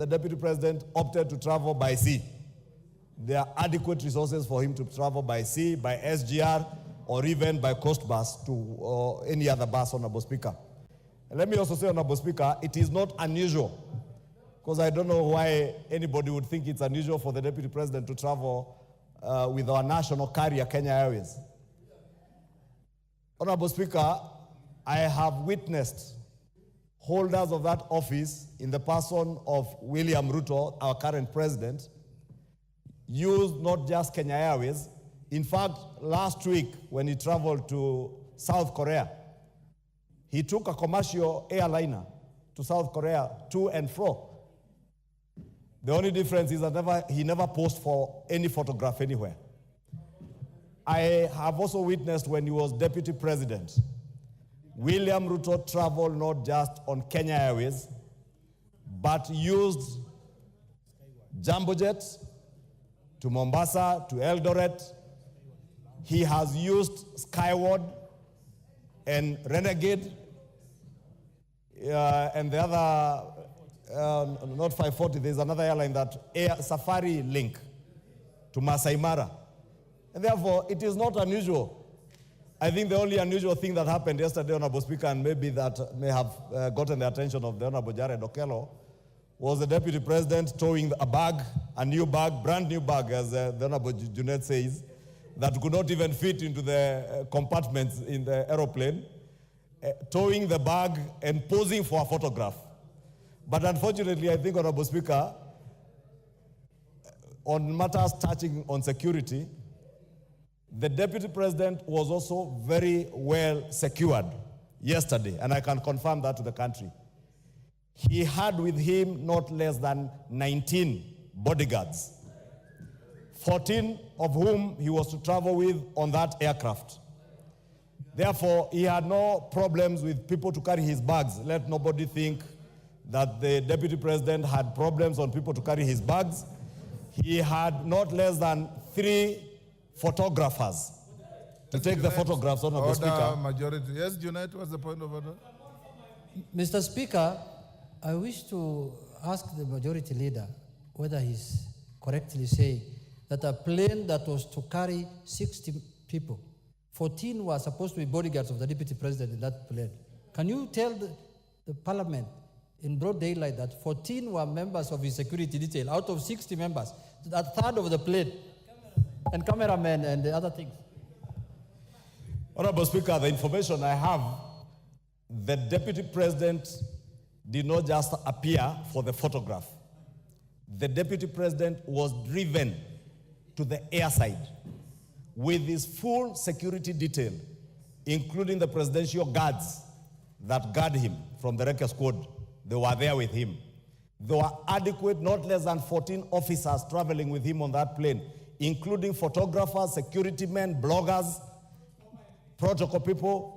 the Deputy President opted to travel by sea. There are adequate resources for him to travel by sea, by SGR, or even by coast bus to any other bus, Honorable Speaker. And let me also say, Honorable Speaker, it is not unusual, because I don't know why anybody would think it's unusual for the Deputy President to travel with our national carrier, Kenya Airways. Honorable Speaker, I have witnessed holders of that office in the person of William Ruto, our current president, use not just Kenya Airways. In fact, last week when he traveled to South Korea, he took a commercial airliner to South Korea to and fro. The only difference is that he never posed for any photograph anywhere. I have also witnessed when he was deputy president, William Ruto traveled not just on Kenya Airways, but used jumbo jets to Mombasa, to Eldoret. He has used Skyward and Renegade, and the other, not 540, there's another airline that Safari Link to Masai Mara. And therefore, it is not unusual. I think the only unusual thing that happened yesterday, Honorable Speaker, and maybe that may have gotten the attention of the Honorable Jared Okello, was the Deputy President towing a bag, a new bag, brand new bag, as the Honorable Junet says, that could not even fit into the compartments in the aeroplane, towing the bag and posing for a photograph. But unfortunately, I think, Honorable Speaker, on matters touching on security, the Deputy President was also very well secured yesterday, and I can confirm that to the country. He had with him not less than 19 bodyguards, 14 of whom he was to travel with on that aircraft. Therefore, he had no problems with people to carry his bags. Let nobody think that the Deputy President had problems on people to carry his bags. He had not less than 3 photographers to take the photographs, Honorable Speaker. Majority. Yes, Junet, what's the point of order? Mr. Speaker, I wish to ask the majority leader whether he's correctly saying that a plane that was to carry 60 people, 14 were supposed to be bodyguards of the Deputy President in that plane. Can you tell the Parliament in broad daylight that 14 were members of his security detail out of 60 members, a third of the plane, and cameramen and the other things? Honorable Speaker, the information I have, the Deputy President did not just appear for the photograph. The Deputy President was driven to the airside with his full security detail, including the presidential guards that guard him from the Wrecker Squad. They were there with him. There were adequate, not less than 14 officers traveling with him on that plane, including photographers, security men, bloggers, protocol people,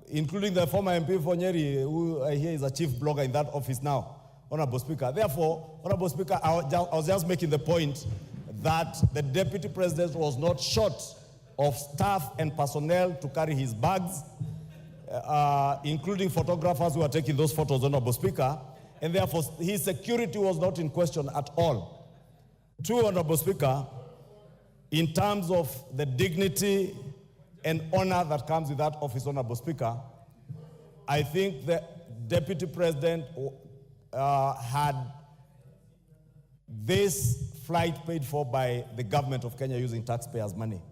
including the former MP for Nyeri, who I hear is a chief blogger in that office now, Honorable Speaker. Therefore, Honorable Speaker, I was just making the point that the Deputy President was not short of staff and personnel to carry his bags, including photographers who are taking those photos, Honorable Speaker, and therefore his security was not in question at all. True, Honorable Speaker, in terms of the dignity and honor that comes with that office, Honorable Speaker, I think the Deputy President had this flight paid for by the government of Kenya using taxpayers' money.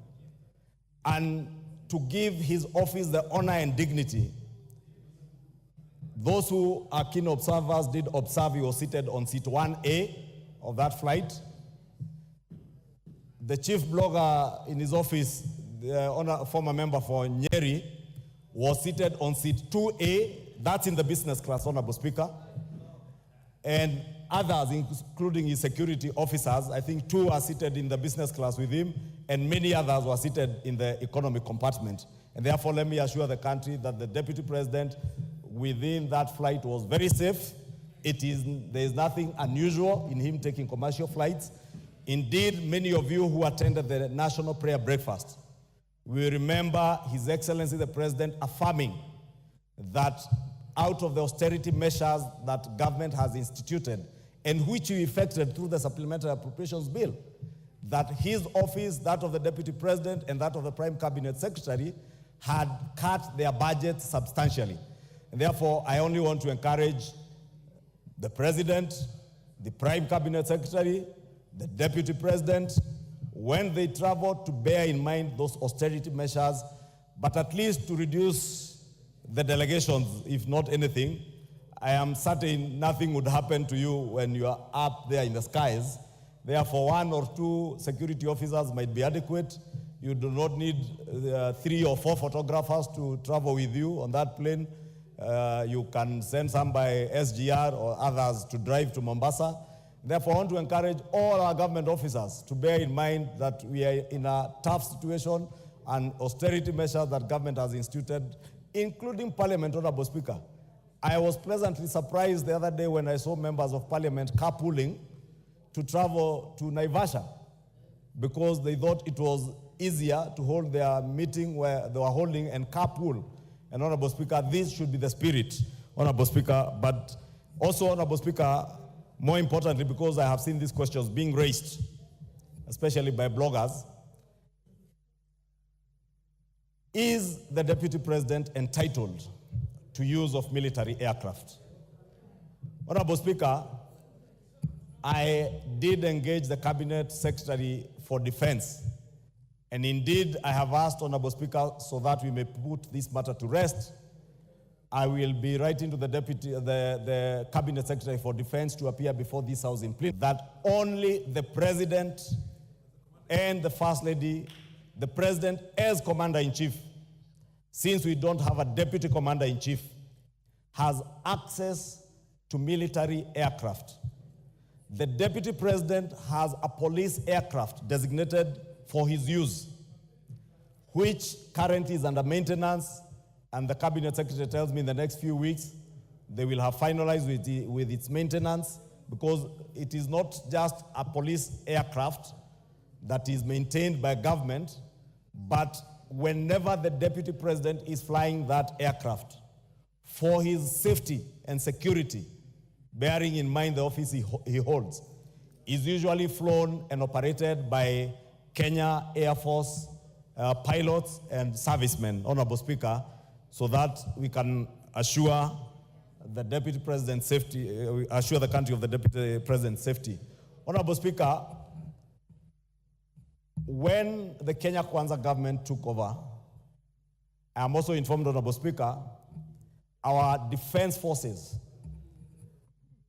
And to give his office the honor and dignity, those who are keen observers did observe he was seated on seat 1A of that flight. The chief blogger in his office, the former member for Nyeri, was seated on seat 2A. That's in the business class, Honorable Speaker. And others, including his security officers, I think 2 are seated in the business class with him, and many others were seated in the economic compartment. And therefore, let me assure the country that the Deputy President within that flight was very safe. There is nothing unusual in him taking commercial flights. Indeed, many of you who attended the National Prayer Breakfast will remember His Excellency the President affirming that out of the austerity measures that government has instituted and which we effected through the Supplementary Appropriations Bill, that his office, that of the Deputy President, and that of the Prime Cabinet Secretary had cut their budgets substantially. And therefore, I only want to encourage the President, the Prime Cabinet Secretary, the Deputy President, when they travel, to bear in mind those austerity measures, but at least to reduce the delegations, if not anything. I am certain nothing would happen to you when you are up there in the skies. Therefore, 1 or 2 security officers might be adequate. You do not need 3 or 4 photographers to travel with you on that plane. You can send some by SGR or others to drive to Mombasa. Therefore, I want to encourage all our government officers to bear in mind that we are in a tough situation and austerity measures that government has instituted, including Parliament, Honorable Speaker. I was pleasantly surprised the other day when I saw members of Parliament carpooling to travel to Naivasha because they thought it was easier to hold their meeting where they were holding and carpool. And Honorable Speaker, this should be the spirit, Honorable Speaker, but also, Honorable Speaker, more importantly, because I have seen these questions being raised, especially by bloggers, is the Deputy President entitled to use of military aircraft? Honorable Speaker, I did engage the Cabinet Secretary for Defense, and indeed I have asked, Honorable Speaker, so that we may put this matter to rest, I will be writing to the Cabinet Secretary for Defense to appear before this House in plenary that only the President and the First Lady, the President as Commander-in-Chief, since we don't have a Deputy Commander-in-Chief, has access to military aircraft. The Deputy President has a police aircraft designated for his use, which currently is under maintenance, and the Cabinet Secretary tells me in the next few weeks they will have finalized with its maintenance, because it is not just a police aircraft that is maintained by government, but whenever the Deputy President is flying that aircraft for his safety and security, bearing in mind the office he holds, is usually flown and operated by Kenya Air Force pilots and servicemen, Honorable Speaker, so that we can assure the Deputy President's safety, assure the country of the Deputy President's safety. Honorable Speaker, when the Kenya Kwanza government took over, I am also informed, Honorable Speaker, our defense forces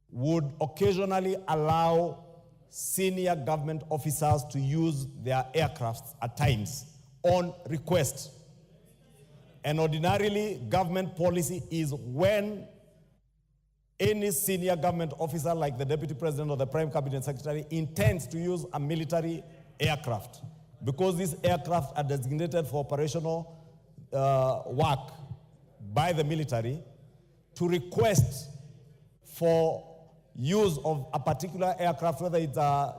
would occasionally allow senior government officers to use their aircrafts at times on request. And ordinarily, government policy is when any senior government officer like the Deputy President or the Prime Cabinet Secretary intends to use a military aircraft, because these aircraft are designated for operational work by the military, to request for use of a particular aircraft, whether it's a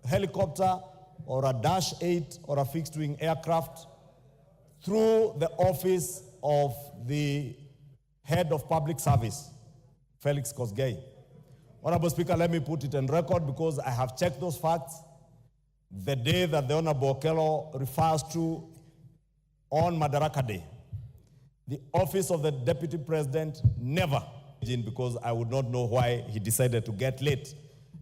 helicopter or a Dash 8 or a fixed-wing aircraft, through the office of the head of public service, Felix Kosgei. Honorable Speaker, let me put it on record because I have checked those facts. The day that the Honorable Okello refers to on Madaraka Day, the office of the Deputy President never, because I would not know why he decided to get late,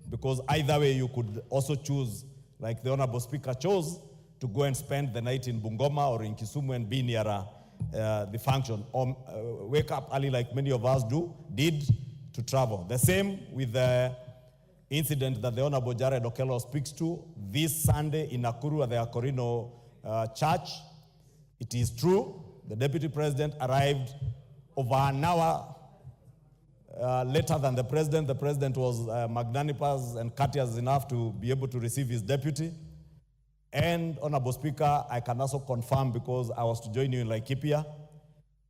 because either way you could also choose, like the Honorable Speaker chose, to go and spend the night in Bungoma or in Kisumu and be near the function, or wake up early like many of us did to travel. The same with the incident that the Honorable Jared Okello speaks to this Sunday in Nakuru at the Akorino Church. It is true, the Deputy President arrived over an hour later than the President. The President was magnanimous and courteous enough to be able to receive his deputy. And, Honorable Speaker, I can also confirm, because I was to join you in Laikipia,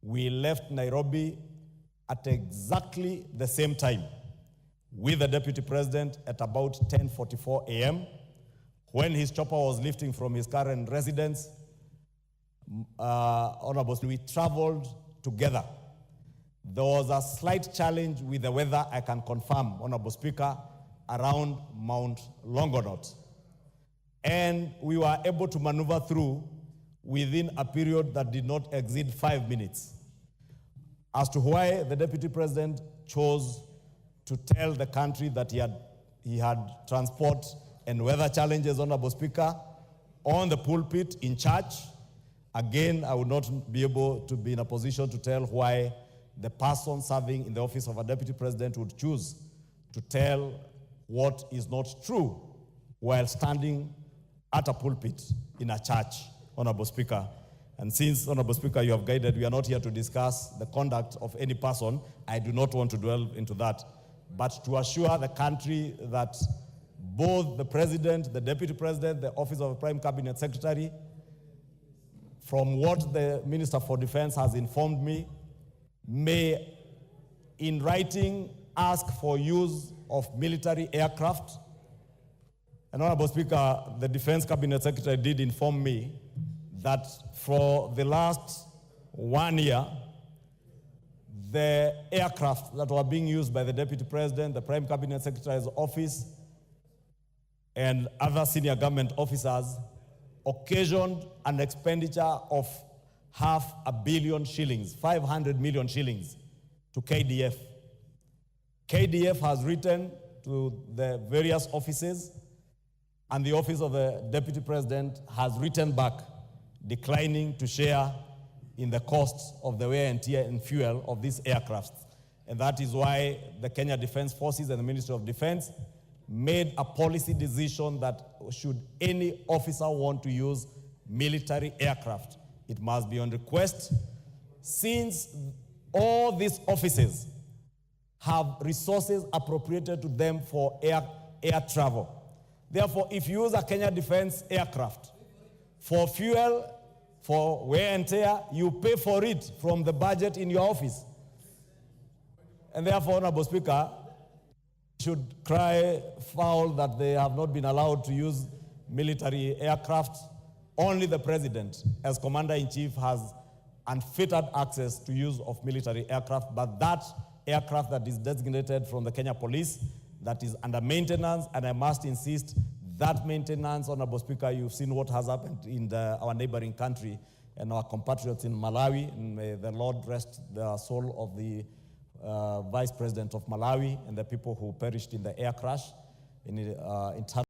we left Nairobi at exactly the same time with the Deputy President at about 10:44 a.m. when his chopper was lifting from his current residence. Honorable, we traveled together. There was a slight challenge with the weather, I can confirm, Honorable Speaker, around Mount Longonot. And we were able to maneuver through within a period that did not exceed 5 minutes. As to why the Deputy President chose to tell the country that he had transport and weather challenges, Honorable Speaker, on the pulpit in church, again, I would not be able to be in a position to tell why the person serving in the office of a Deputy President would choose to tell what is not true while standing at a pulpit in a church, Honorable Speaker. And since, Honorable Speaker, you have guided, we are not here to discuss the conduct of any person. I do not want to dwell into that. But to assure the country that both the President, the Deputy President, the Office of the Prime Cabinet Secretary, from what the Minister for Defense has informed me, may, in writing, ask for use of military aircraft. And Honorable Speaker, the Defense Cabinet Secretary did inform me that for the last 1 year, the aircraft that were being used by the Deputy President, the Prime Cabinet Secretary's office, and other senior government officers occasioned an expenditure of 500 million shillings, 500 million shillings to KDF. KDF has written to the various offices, and the office of the Deputy President has written back declining to share in the costs of the wear and tear and fuel of these aircraft. And that is why the Kenya Defense Forces and the Ministry of Defense made a policy decision that should any officer want to use military aircraft, it must be on request, since all these offices have resources appropriated to them for air travel. Therefore, if you use a Kenya Defense aircraft for fuel, for wear and tear, you pay for it from the budget in your office. And therefore, Honorable Speaker, should cry foul that they have not been allowed to use military aircraft. Only the President, as Commander-in-Chief, has unfettered access to use of military aircraft, but that aircraft that is designated from the Kenya Police, that is under maintenance, and I must insist, that maintenance, Honorable Speaker, you've seen what has happened in our neighboring country and our compatriots in Malawi, and may the Lord rest the soul of the Vice President of Malawi and the people who perished in the air crash in